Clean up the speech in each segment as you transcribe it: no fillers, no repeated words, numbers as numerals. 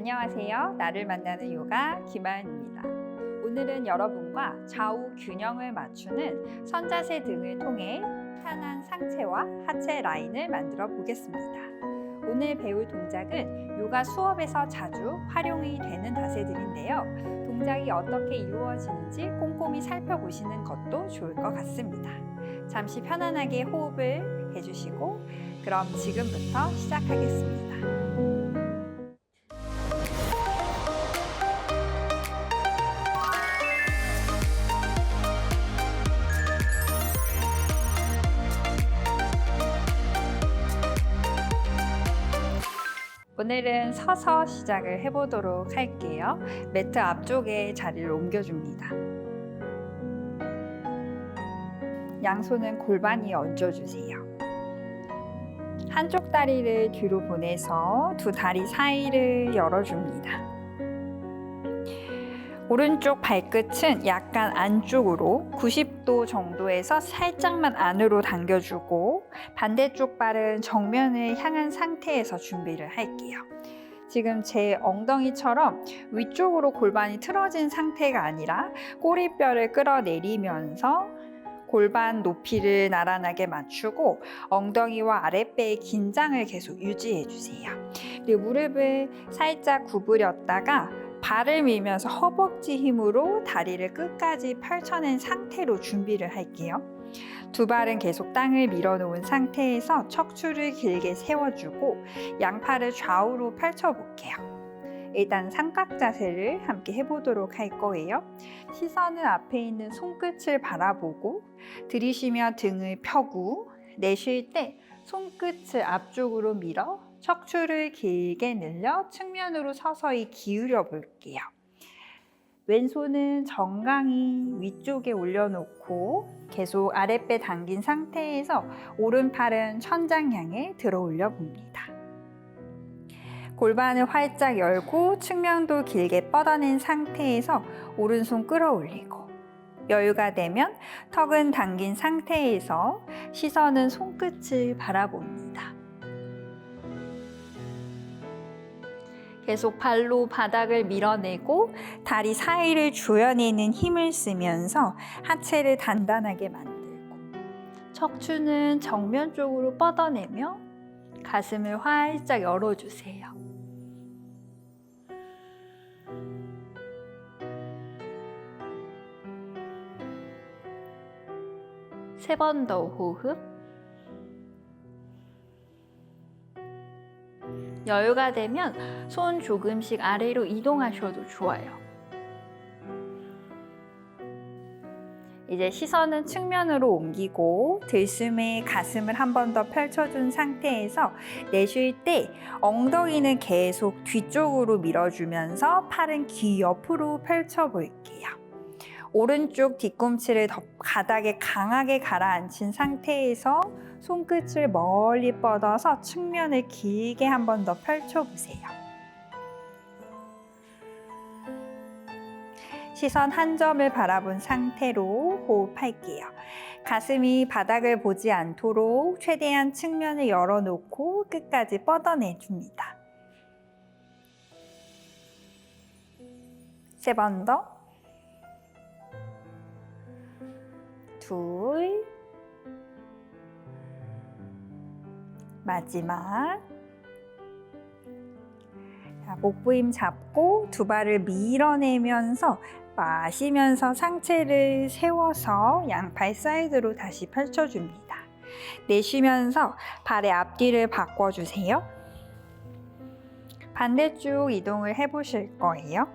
안녕하세요. 나를 만나는 요가 김하연입니다. 오늘은 여러분과 좌우 균형을 맞추는 선자세 등을 통해 탄탄한 상체와 하체 라인을 만들어 보겠습니다. 오늘 배울 동작은 요가 수업에서 자주 활용이 되는 자세들인데요. 동작이 어떻게 이루어지는지 꼼꼼히 살펴보시는 것도 좋을 것 같습니다. 잠시 편안하게 호흡을 해주시고 그럼 지금부터 시작하겠습니다. 오늘은 서서 시작을 해보도록 할게요. 매트 앞쪽에 자리를 옮겨줍니다. 양손은 골반 위에 얹어주세요. 한쪽 다리를 뒤로 보내서 두 다리 사이를 열어줍니다. 오른쪽 발끝은 약간 안쪽으로 90도 정도에서 살짝만 안으로 당겨주고 반대쪽 발은 정면을 향한 상태에서 준비를 할게요. 지금 제 엉덩이처럼 위쪽으로 골반이 틀어진 상태가 아니라 꼬리뼈를 끌어내리면서 골반 높이를 나란하게 맞추고 엉덩이와 아랫배의 긴장을 계속 유지해 주세요. 그리고 무릎을 살짝 구부렸다가 발을 밀면서 허벅지 힘으로 다리를 끝까지 펼쳐낸 상태로 준비를 할게요. 두 발은 계속 땅을 밀어놓은 상태에서 척추를 길게 세워주고 양팔을 좌우로 펼쳐볼게요. 일단 삼각 자세를 함께 해보도록 할 거예요. 시선은 앞에 있는 손끝을 바라보고 들이쉬며 등을 펴고 내쉴 때 손끝을 앞쪽으로 밀어 척추를 길게 늘려 측면으로 서서히 기울여 볼게요. 왼손은 정강이 위쪽에 올려놓고 계속 아랫배 당긴 상태에서 오른팔은 천장 향해 들어 올려 봅니다. 골반을 활짝 열고 측면도 길게 뻗어낸 상태에서 오른손 끌어올리고 여유가 되면 턱은 당긴 상태에서 시선은 손끝을 바라봅니다. 계속 발로 바닥을 밀어내고 다리 사이를 조여내는 힘을 쓰면서 하체를 단단하게 만들고 척추는 정면 쪽으로 뻗어내며 가슴을 활짝 열어주세요. 세 번 더 호흡. 여유가 되면 손 조금씩 아래로 이동하셔도 좋아요. 이제 시선은 측면으로 옮기고 들숨에 가슴을 한 번 더 펼쳐준 상태에서 내쉴 때 엉덩이는 계속 뒤쪽으로 밀어주면서 팔은 귀 옆으로 펼쳐볼게요. 오른쪽 뒤꿈치를 바닥에 강하게 가라앉힌 상태에서 손끝을 멀리 뻗어서 측면을 길게 한 번 더 펼쳐보세요. 시선 한 점을 바라본 상태로 호흡할게요. 가슴이 바닥을 보지 않도록 최대한 측면을 열어놓고 끝까지 뻗어내줍니다. 세 번 더. 둘. 마지막. 자, 복부 힘 잡고 두 발을 밀어내면서 마시면서 상체를 세워서 양팔 사이드로 다시 펼쳐줍니다. 내쉬면서 발의 앞뒤를 바꿔주세요. 반대쪽 이동을 해보실 거예요.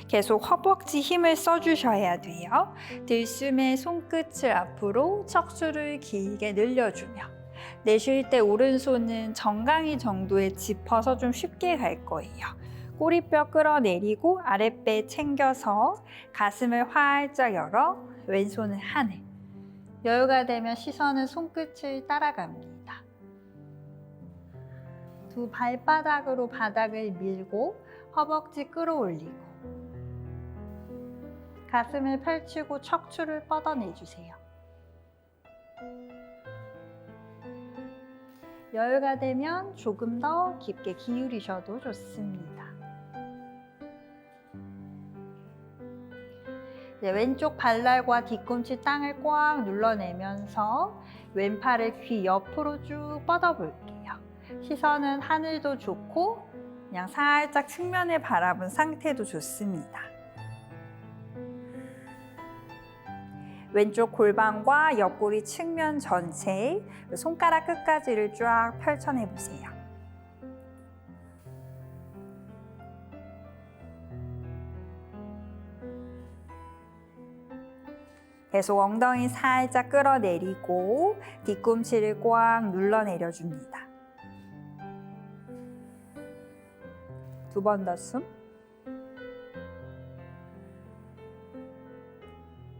계속 허벅지 힘을 써주셔야 돼요. 들숨에 손끝을 앞으로 척추를 길게 늘려주며 내쉴 때 오른손은 정강이 정도에 짚어서 좀 쉽게 갈 거예요. 꼬리뼈 끌어내리고 아랫배 챙겨서 가슴을 활짝 열어 왼손은 하늘. 여유가 되면 시선은 손끝을 따라갑니다. 두 발바닥으로 바닥을 밀고 허벅지 끌어올리고 가슴을 펼치고 척추를 뻗어내주세요. 여유가 되면 조금 더 깊게 기울이셔도 좋습니다. 네, 왼쪽 발날과 뒤꿈치 땅을 꽉 눌러내면서 왼팔을 귀 옆으로 쭉 뻗어볼게요. 시선은 하늘도 좋고 그냥 살짝 측면을 바라본 상태도 좋습니다. 왼쪽 골반과 옆구리 측면 전체, 손가락 끝까지를 쫙 펼쳐내보세요. 계속 엉덩이 살짝 끌어내리고 뒤꿈치를 꽉 눌러내려줍니다. 두 번 더 숨.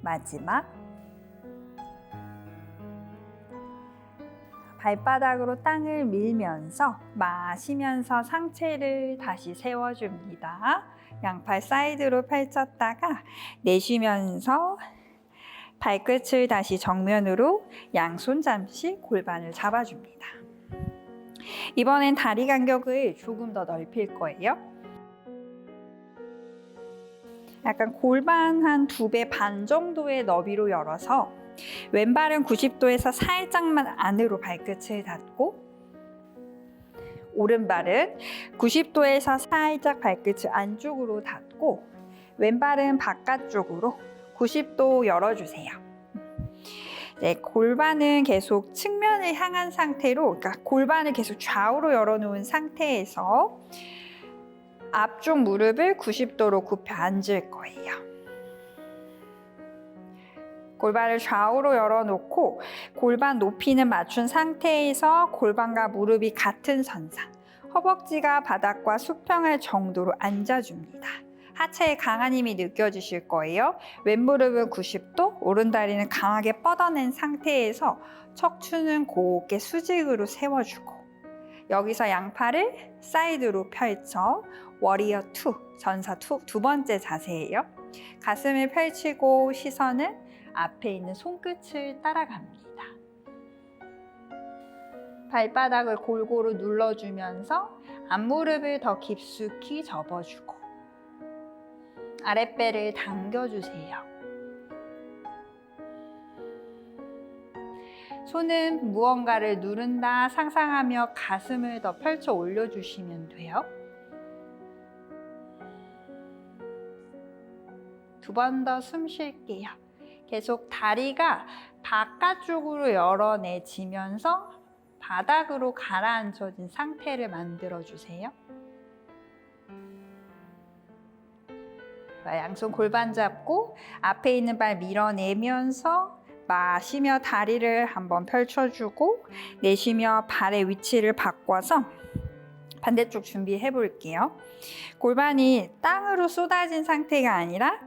마지막. 발바닥으로 땅을 밀면서 마시면서 상체를 다시 세워줍니다. 양팔 사이드로 펼쳤다가 내쉬면서 발끝을 다시 정면으로 양손 잠시 골반을 잡아줍니다. 이번엔 다리 간격을 조금 더 넓힐 거예요. 약간 골반 한 2배 반 정도의 너비로 열어서 왼발은 90도에서 살짝만 안으로 발끝을 닫고 오른발은 90도에서 살짝 발끝을 안쪽으로 닫고 왼발은 바깥쪽으로 90도 열어주세요. 네, 골반은 계속 측면을 향한 상태로, 그러니까 골반을 계속 좌우로 열어놓은 상태에서 앞쪽 무릎을 90도로 굽혀 앉을 거예요. 골반을 좌우로 열어놓고 골반 높이는 맞춘 상태에서 골반과 무릎이 같은 선상, 허벅지가 바닥과 수평할 정도로 앉아줍니다. 하체에 강한 힘이 느껴지실 거예요. 왼무릎은 90도, 오른다리는 강하게 뻗어낸 상태에서 척추는 곱게 수직으로 세워주고 여기서 양팔을 사이드로 펼쳐 워리어 2, 전사 2, 두 번째 자세예요. 가슴을 펼치고 시선은 앞에 있는 손끝을 따라갑니다. 발바닥을 골고루 눌러주면서 앞무릎을 더 깊숙이 접어주고 아랫배를 당겨주세요. 손은 무언가를 누른다 상상하며 가슴을 더 펼쳐 올려주시면 돼요. 두 번 더 숨 쉴게요. 계속 다리가 바깥쪽으로 열어내지면서 바닥으로 가라앉혀진 상태를 만들어주세요. 양손 골반 잡고 앞에 있는 발 밀어내면서 마시며 다리를 한번 펼쳐주고 내쉬며 발의 위치를 바꿔서 반대쪽 준비해 볼게요. 골반이 땅으로 쏟아진 상태가 아니라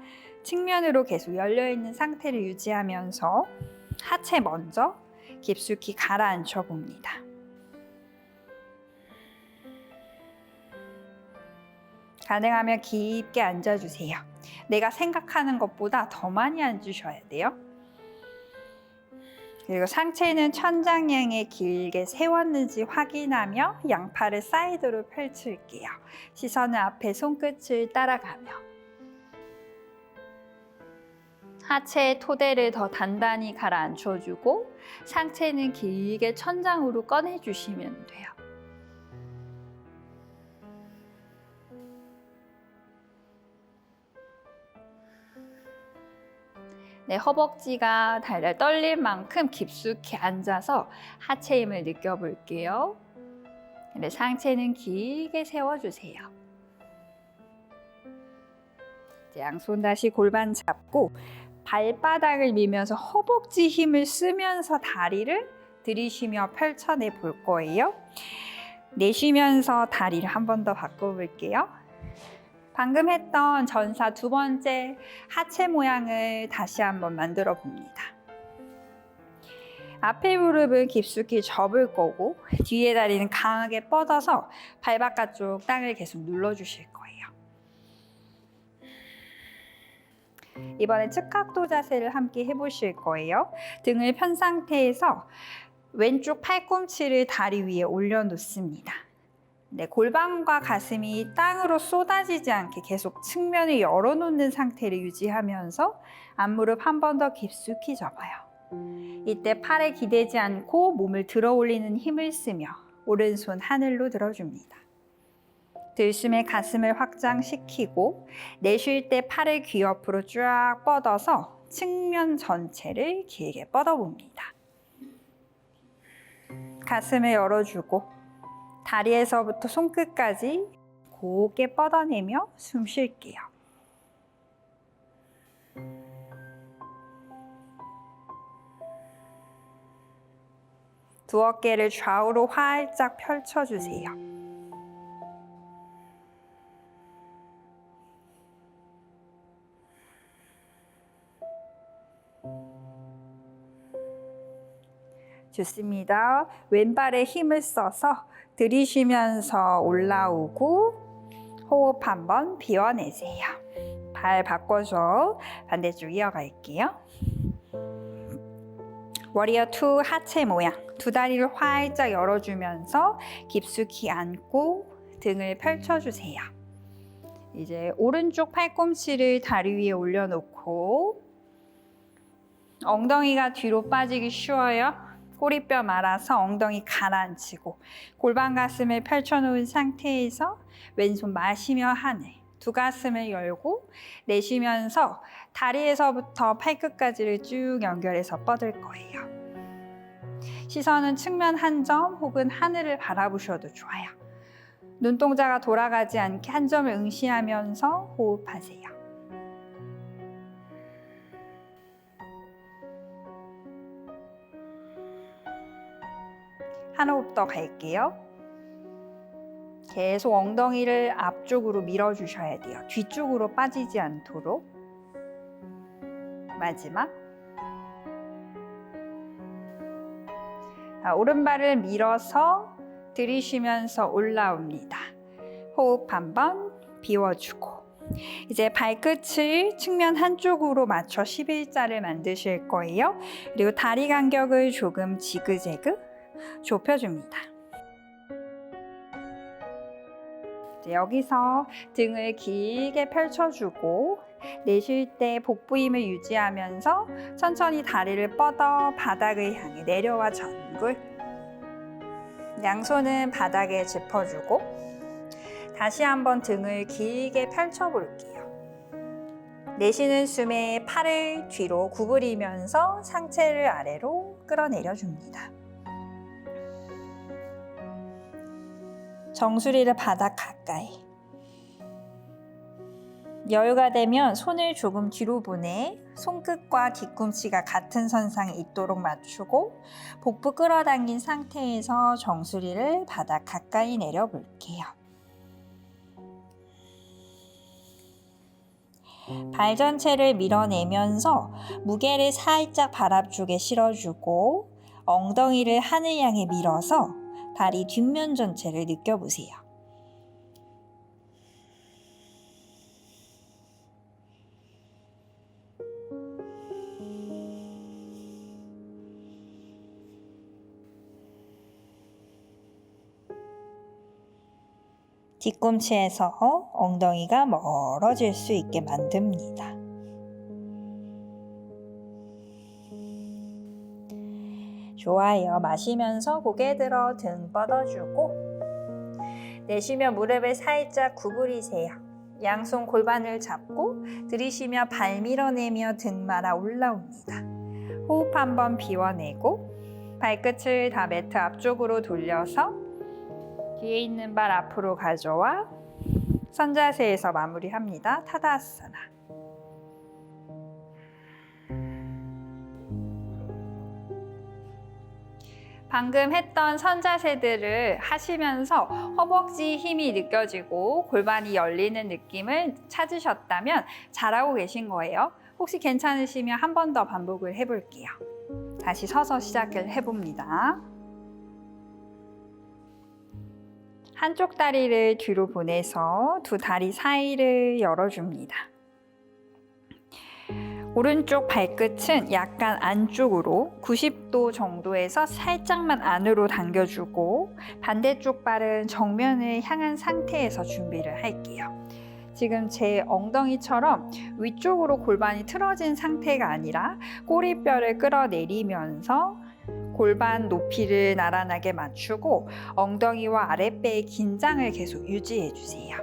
측면으로 계속 열려있는 상태를 유지하면서 하체 먼저 깊숙이 가라앉혀 봅니다. 가능하면 깊게 앉아주세요. 내가 생각하는 것보다 더 많이 앉으셔야 돼요. 그리고 상체는 천장 향해 길게 세웠는지 확인하며 양팔을 사이드로 펼칠게요. 시선은 앞에 손끝을 따라가며 하체의 토대를 더 단단히 가라앉혀주고 상체는 길게 천장으로 꺼내주시면 돼요. 네, 허벅지가 달달 떨릴 만큼 깊숙이 앉아서 하체 힘을 느껴볼게요. 네, 상체는 길게 세워주세요. 이제 양손 다시 골반 잡고 발바닥을 밀면서 허벅지 힘을 쓰면서 다리를 들이쉬며 펼쳐내 볼 거예요. 내쉬면서 다리를 한 번 더 바꿔볼게요. 방금 했던 전사 두 번째 하체 모양을 다시 한번 만들어 봅니다. 앞에 무릎을 깊숙이 접을 거고 뒤에 다리는 강하게 뻗어서 발 바깥쪽 땅을 계속 눌러주실 거예요. 이번엔 측각도 자세를 함께 해보실 거예요. 등을 편 상태에서 왼쪽 팔꿈치를 다리 위에 올려놓습니다. 네, 골반과 가슴이 땅으로 쏟아지지 않게 계속 측면을 열어놓는 상태를 유지하면서 앞무릎 한 번 더 깊숙이 접어요. 이때 팔에 기대지 않고 몸을 들어 올리는 힘을 쓰며 오른손 하늘로 들어줍니다. 들숨에 가슴을 확장시키고 내쉴 때 팔을 귀 옆으로 쫙 뻗어서 측면 전체를 길게 뻗어봅니다. 가슴을 열어주고 다리에서부터 손끝까지 곱게 뻗어내며 숨 쉴게요. 두 어깨를 좌우로 활짝 펼쳐주세요. 좋습니다. 왼발에 힘을 써서 들이쉬면서 올라오고 호흡 한번 비워내세요. 발 바꿔서 반대쪽 이어갈게요. 워리어 2 하체 모양. 두 다리를 활짝 열어주면서 깊숙이 앉고 등을 펼쳐주세요. 이제 오른쪽 팔꿈치를 다리 위에 올려놓고 엉덩이가 뒤로 빠지기 쉬워요. 꼬리뼈 말아서 엉덩이 가라앉히고 골반 가슴을 펼쳐놓은 상태에서 왼손 마시며 하늘, 두 가슴을 열고 내쉬면서 다리에서부터 팔끝까지를 쭉 연결해서 뻗을 거예요. 시선은 측면 한 점 혹은 하늘을 바라보셔도 좋아요. 눈동자가 돌아가지 않게 한 점을 응시하면서 호흡하세요. 한 호흡 더 갈게요. 계속 엉덩이를 앞쪽으로 밀어주셔야 돼요. 뒤쪽으로 빠지지 않도록. 마지막. 오른발을 밀어서 들이쉬면서 올라옵니다. 호흡 한번 비워주고. 이제 발끝을 측면 한쪽으로 맞춰 11자를 만드실 거예요. 그리고 다리 간격을 조금 지그재그 좁혀줍니다. 여기서 등을 길게 펼쳐주고 내쉴 때 복부 힘을 유지하면서 천천히 다리를 뻗어 바닥을 향해 내려와 전굴. 양손은 바닥에 짚어주고 다시 한번 등을 길게 펼쳐볼게요. 내쉬는 숨에 팔을 뒤로 구부리면서 상체를 아래로 끌어내려줍니다. 정수리를 바닥 가까이. 여유가 되면 손을 조금 뒤로 보내 손끝과 뒤꿈치가 같은 선상에 있도록 맞추고 복부 끌어당긴 상태에서 정수리를 바닥 가까이 내려볼게요. 발 전체를 밀어내면서 무게를 살짝 발 앞쪽에 실어주고 엉덩이를 하늘 향해 밀어서 다리 뒷면 전체를 느껴보세요. 뒤꿈치에서 엉덩이가 멀어질 수 있게 만듭니다. 좋아요. 마시면서 고개 들어 등 뻗어주고 내쉬며 무릎을 살짝 구부리세요. 양손 골반을 잡고 들이쉬며 발 밀어내며 등 말아 올라옵니다. 호흡 한번 비워내고 발끝을 다 매트 앞쪽으로 돌려서 뒤에 있는 발 앞으로 가져와 선자세에서 마무리합니다. 타다아사나. 방금 했던 선자세들을 하시면서 허벅지 힘이 느껴지고 골반이 열리는 느낌을 찾으셨다면 잘하고 계신 거예요. 혹시 괜찮으시면 한 번 더 반복을 해볼게요. 다시 서서 시작을 해봅니다. 한쪽 다리를 뒤로 보내서 두 다리 사이를 열어줍니다. 오른쪽 발끝은 약간 안쪽으로 90도 정도에서 살짝만 안으로 당겨주고 반대쪽 발은 정면을 향한 상태에서 준비를 할게요. 지금 제 엉덩이처럼 위쪽으로 골반이 틀어진 상태가 아니라 꼬리뼈를 끌어내리면서 골반 높이를 나란하게 맞추고 엉덩이와 아랫배의 긴장을 계속 유지해 주세요.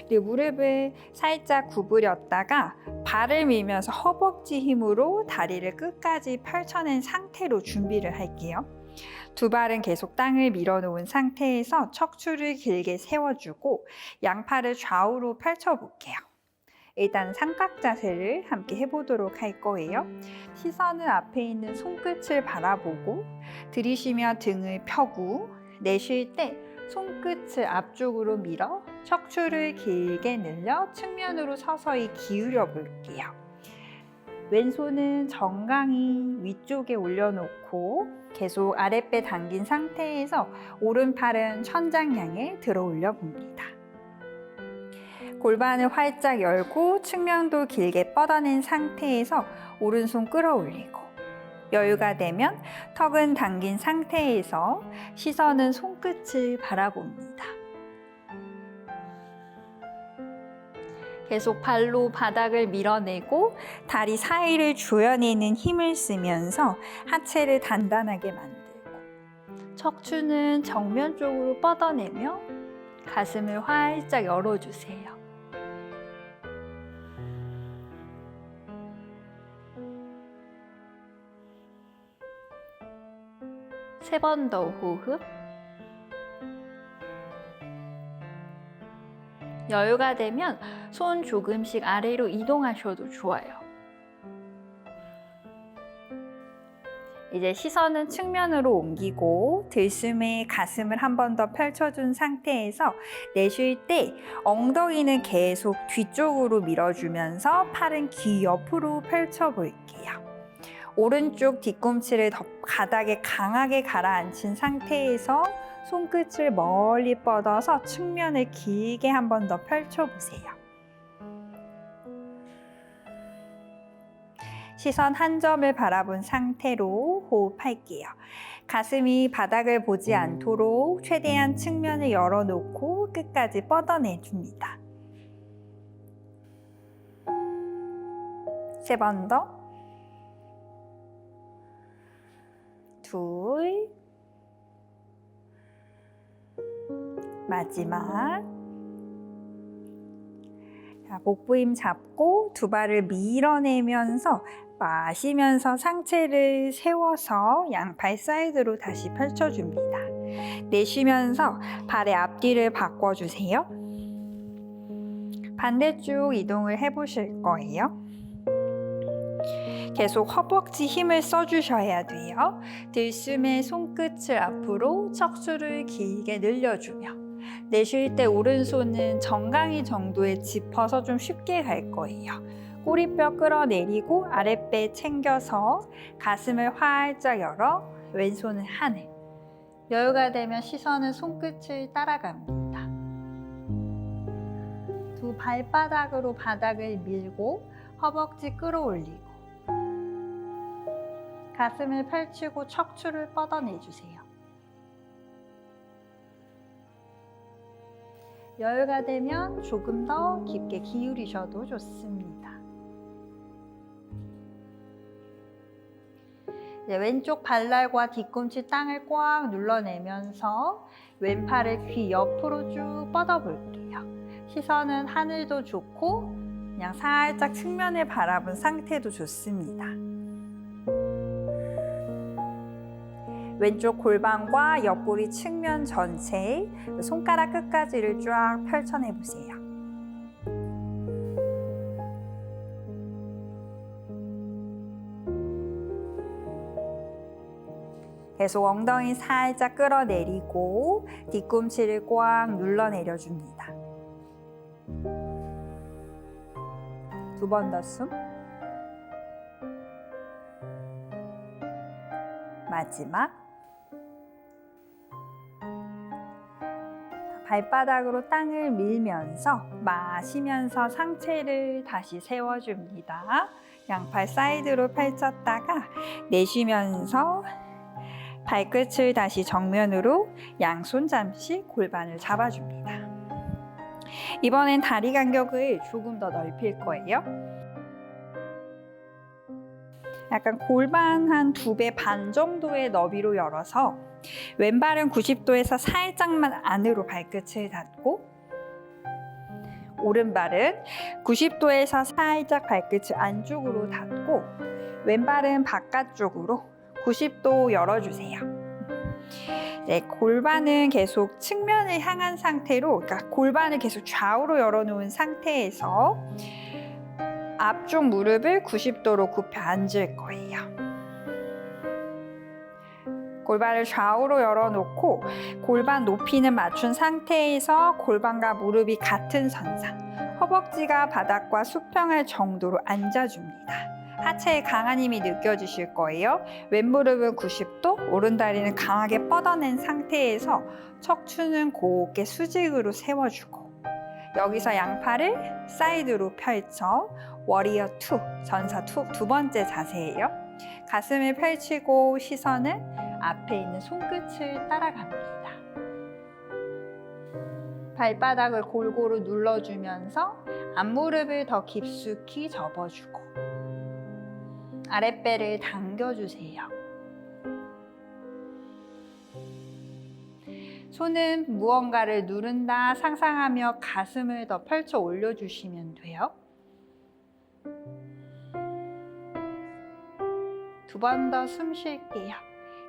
그리고 무릎을 살짝 구부렸다가 발을 밀면서 허벅지 힘으로 다리를 끝까지 펼쳐낸 상태로 준비를 할게요. 두 발은 계속 땅을 밀어놓은 상태에서 척추를 길게 세워주고 양팔을 좌우로 펼쳐볼게요. 일단 삼각 자세를 함께 해보도록 할 거예요. 시선은 앞에 있는 손끝을 바라보고 들이쉬며 등을 펴고 내쉴 때 손끝을 앞쪽으로 밀어 척추를 길게 늘려 측면으로 서서히 기울여 볼게요. 왼손은 정강이 위쪽에 올려놓고 계속 아랫배 당긴 상태에서 오른팔은 천장 향해 들어 올려 봅니다. 골반을 활짝 열고 측면도 길게 뻗어낸 상태에서 오른손 끌어올리고 여유가 되면 턱은 당긴 상태에서 시선은 손끝을 바라봅니다. 계속 발로 바닥을 밀어내고 다리 사이를 조여내는 힘을 쓰면서 하체를 단단하게 만들고 척추는 정면 쪽으로 뻗어내며 가슴을 활짝 열어주세요. 세 번 더 호흡. 여유가 되면 손 조금씩 아래로 이동하셔도 좋아요. 이제 시선은 측면으로 옮기고 들숨에 가슴을 한 번 더 펼쳐준 상태에서 내쉴 때 엉덩이는 계속 뒤쪽으로 밀어주면서 팔은 귀 옆으로 펼쳐볼게요. 오른쪽 뒤꿈치를 바닥에 강하게 가라앉힌 상태에서 손끝을 멀리 뻗어서 측면을 길게 한 번 더 펼쳐보세요. 시선 한 점을 바라본 상태로 호흡할게요. 가슴이 바닥을 보지 않도록 최대한 측면을 열어놓고 끝까지 뻗어내줍니다. 세 번 더. 둘. 마지막. 자, 복부 힘 잡고 두 발을 밀어내면서 마시면서 상체를 세워서 양팔 사이드로 다시 펼쳐줍니다. 내쉬면서 발의 앞뒤를 바꿔주세요. 반대쪽 이동을 해보실 거예요. 계속 허벅지 힘을 써주셔야 돼요. 들숨에 손끝을 앞으로 척추를 길게 늘려주며 내쉴 때 오른손은 정강이 정도에 짚어서 좀 쉽게 갈 거예요. 꼬리뼈 끌어내리고 아랫배 챙겨서 가슴을 활짝 열어 왼손은 하늘. 여유가 되면 시선은 손끝을 따라갑니다. 두 발바닥으로 바닥을 밀고 허벅지 끌어올리고 가슴을 펼치고 척추를 뻗어내주세요. 여유가 되면 조금 더 깊게 기울이셔도 좋습니다. 이제 왼쪽 발날과 뒤꿈치 땅을 꽉 눌러내면서 왼팔을 귀 옆으로 쭉 뻗어볼게요. 시선은 하늘도 좋고 그냥 살짝 측면을 바라본 상태도 좋습니다. 왼쪽 골반과 옆구리 측면 전체 손가락 끝까지를 쫙 펼쳐내보세요. 계속 엉덩이 살짝 끌어내리고 뒤꿈치를 꽉 눌러내려줍니다. 두 번 더 숨. 마지막. 발바닥으로 땅을 밀면서 마시면서 상체를 다시 세워줍니다. 양팔 사이드로 펼쳤다가 내쉬면서 발끝을 다시 정면으로 양손 잠시 골반을 잡아줍니다. 이번엔 다리 간격을 조금 더 넓힐 거예요. 약간 골반 한 2배 반 정도의 너비로 열어서 왼발은 90도에서 살짝만 안으로 발끝을 닫고 오른발은 90도에서 살짝 발끝을 안쪽으로 닫고 왼발은 바깥쪽으로 90도 열어주세요. 네, 골반은 계속 측면을 향한 상태로, 그러니까 골반을 계속 좌우로 열어놓은 상태에서 앞쪽 무릎을 90도로 굽혀 앉을 거예요. 골반을 좌우로 열어놓고 골반 높이는 맞춘 상태에서 골반과 무릎이 같은 선상, 허벅지가 바닥과 수평할 정도로 앉아줍니다. 하체에 강한 힘이 느껴지실 거예요. 왼무릎은 90도, 오른다리는 강하게 뻗어낸 상태에서 척추는 곱게 수직으로 세워주고 여기서 양팔을 사이드로 펼쳐 워리어 2, 전사 2, 두 번째 자세예요. 가슴을 펼치고 시선은 앞에 있는 손끝을 따라갑니다. 발바닥을 골고루 눌러주면서 앞무릎을 더 깊숙이 접어주고 아랫배를 당겨주세요. 손은 무언가를 누른다 상상하며 가슴을 더 펼쳐 올려주시면 돼요. 2번 더 숨 쉴게요.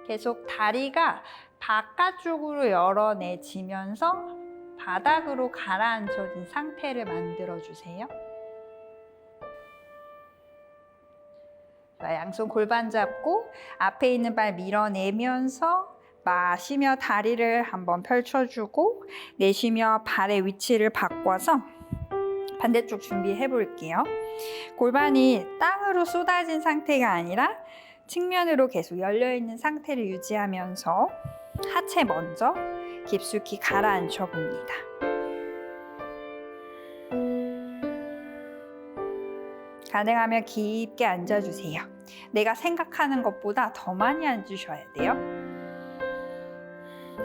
계속 다리가 바깥쪽으로 열어내지면서 바닥으로 가라앉혀진 상태를 만들어주세요. 양손 골반 잡고 앞에 있는 발 밀어내면서 마시며 다리를 한번 펼쳐주고 내쉬며 발의 위치를 바꿔서 반대쪽 준비해 볼게요. 골반이 땅으로 쏟아진 상태가 아니라 측면으로 계속 열려있는 상태를 유지하면서 하체 먼저 깊숙이 가라앉혀 봅니다. 가능하면 깊게 앉아주세요. 내가 생각하는 것보다 더 많이 앉으셔야 돼요.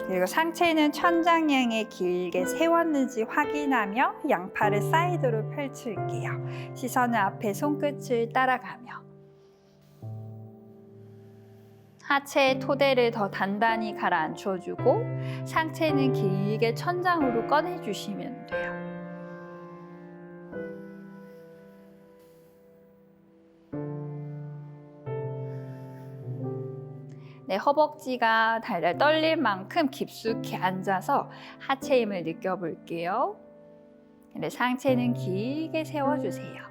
그리고 상체는 천장향에 길게 세웠는지 확인하며 양팔을 사이드로 펼칠게요. 시선은 앞에 손끝을 따라가며 하체의 토대를 더 단단히 가라앉혀주고 상체는 길게 천장으로 꺼내주시면 돼요. 네, 허벅지가 달달 떨릴 만큼 깊숙이 앉아서 하체 힘을 느껴볼게요. 네, 상체는 길게 세워주세요.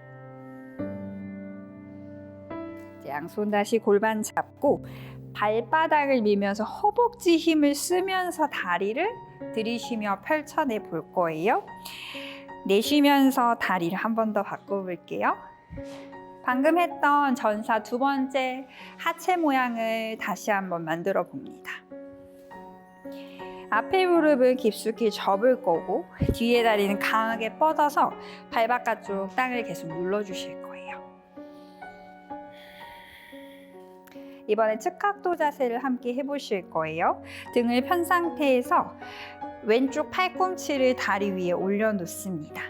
양손 다시 골반 잡고 발바닥을 밀면서 허벅지 힘을 쓰면서 다리를 들이쉬며 펼쳐내 볼 거예요. 내쉬면서 다리를 한 번 더 바꿔볼게요. 방금 했던 전사 2번째 하체 모양을 다시 한번 만들어 봅니다. 앞에 무릎을 깊숙이 접을 거고 뒤에 다리는 강하게 뻗어서 발 바깥쪽 땅을 계속 눌러주실 거예요. 이번에 측각도 자세를 함께 해보실 거예요. 등을 편 상태에서 왼쪽 팔꿈치를 다리 위에 올려놓습니다.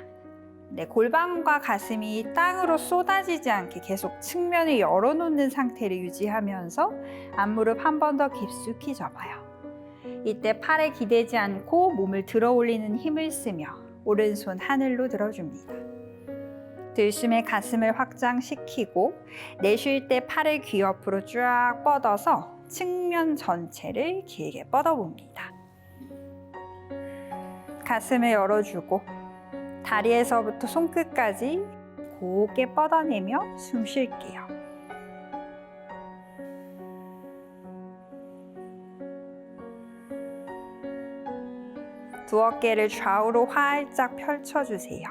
네, 골반과 가슴이 땅으로 쏟아지지 않게 계속 측면을 열어놓는 상태를 유지하면서 앞무릎 한 번 더 깊숙이 접어요. 이때 팔에 기대지 않고 몸을 들어 올리는 힘을 쓰며 오른손 하늘로 들어줍니다. 들숨에 가슴을 확장시키고 내쉴 때 팔을 귀 옆으로 쫙 뻗어서 측면 전체를 길게 뻗어봅니다. 가슴을 열어주고 다리에서부터 손끝까지 곱게 뻗어내며 숨 쉴게요. 두 어깨를 좌우로 활짝 펼쳐주세요.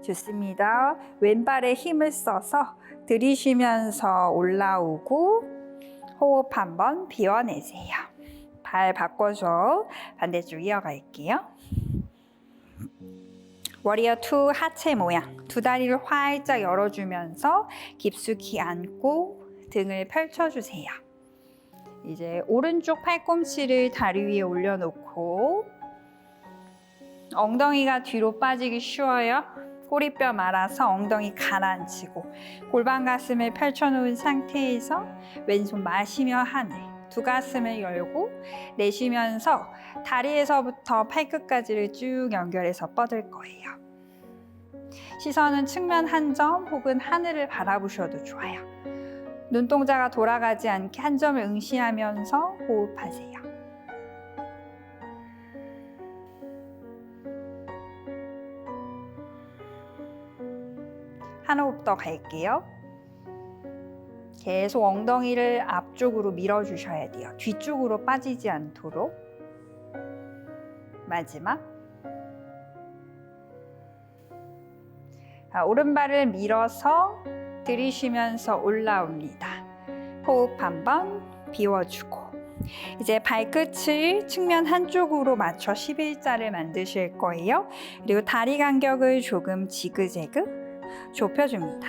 좋습니다. 왼발에 힘을 써서 들이쉬면서 올라오고 호흡 한번 비워내세요. 발 바꿔서 반대쪽 이어갈게요. 워리어 2 하체 모양. 두 다리를 활짝 열어주면서 깊숙이 앉고 등을 펼쳐주세요. 이제 오른쪽 팔꿈치를 다리 위에 올려놓고 엉덩이가 뒤로 빠지기 쉬워요. 꼬리뼈 말아서 엉덩이 가라앉히고 골반 가슴을 펼쳐놓은 상태에서 왼손 마시며 하늘, 두 가슴을 열고 내쉬면서 다리에서부터 팔끝까지를 쭉 연결해서 뻗을 거예요. 시선은 측면 한 점 혹은 하늘을 바라보셔도 좋아요. 눈동자가 돌아가지 않게 한 점을 응시하면서 호흡하세요. 한 호흡 더 갈게요. 계속 엉덩이를 앞쪽으로 밀어주셔야 돼요. 뒤쪽으로 빠지지 않도록. 마지막. 오른발을 밀어서 들이쉬면서 올라옵니다. 호흡 한번 비워주고 이제 발끝을 측면 한쪽으로 맞춰 11자를 만드실 거예요. 그리고 다리 간격을 조금 지그재그 좁혀줍니다.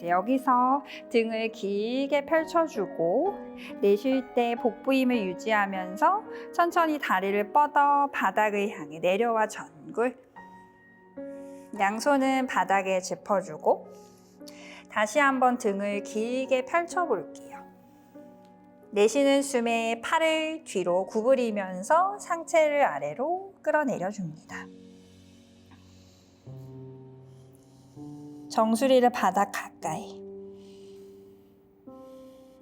여기서 등을 길게 펼쳐주고 내쉴 때 복부 힘을 유지하면서 천천히 다리를 뻗어 바닥을 향해 내려와 전굴. 양손은 바닥에 짚어주고 다시 한번 등을 길게 펼쳐볼게요. 내쉬는 숨에 팔을 뒤로 구부리면서 상체를 아래로 끌어내려줍니다. 정수리를 바닥 가까이.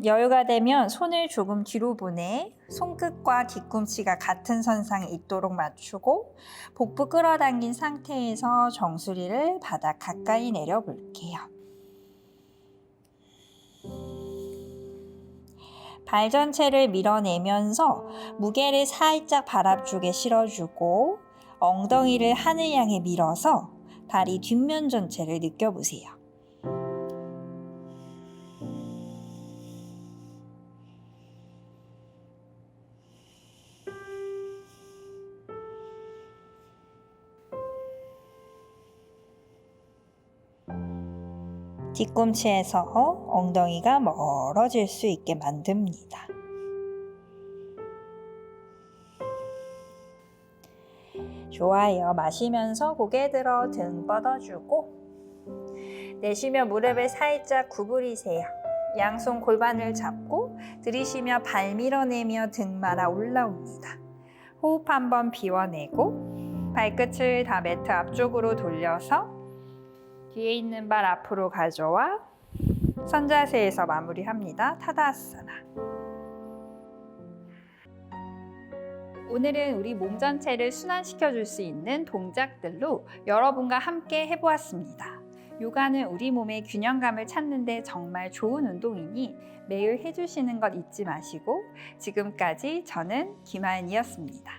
여유가 되면 손을 조금 뒤로 보내 손끝과 뒤꿈치가 같은 선상에 있도록 맞추고 복부 끌어당긴 상태에서 정수리를 바닥 가까이 내려볼게요. 발 전체를 밀어내면서 무게를 살짝 발 앞쪽에 실어주고 엉덩이를 하늘 향해 밀어서 다리 뒷면 전체를 느껴보세요. 뒤꿈치에서 엉덩이가 멀어질 수 있게 만듭니다. 좋아요. 마시면서 고개 들어 등 뻗어주고 내쉬며 무릎을 살짝 구부리세요. 양손 골반을 잡고 들이쉬며 발 밀어내며 등 말아 올라옵니다. 호흡 한번 비워내고 발끝을 다 매트 앞쪽으로 돌려서 뒤에 있는 발 앞으로 가져와 선자세에서 마무리합니다. 타다아사나. 오늘은 우리 몸 전체를 순환시켜 줄 수 있는 동작들로 여러분과 함께 해보았습니다. 요가는 우리 몸의 균형감을 찾는 데 정말 좋은 운동이니 매일 해주시는 것 잊지 마시고 지금까지 저는 김하은이었습니다.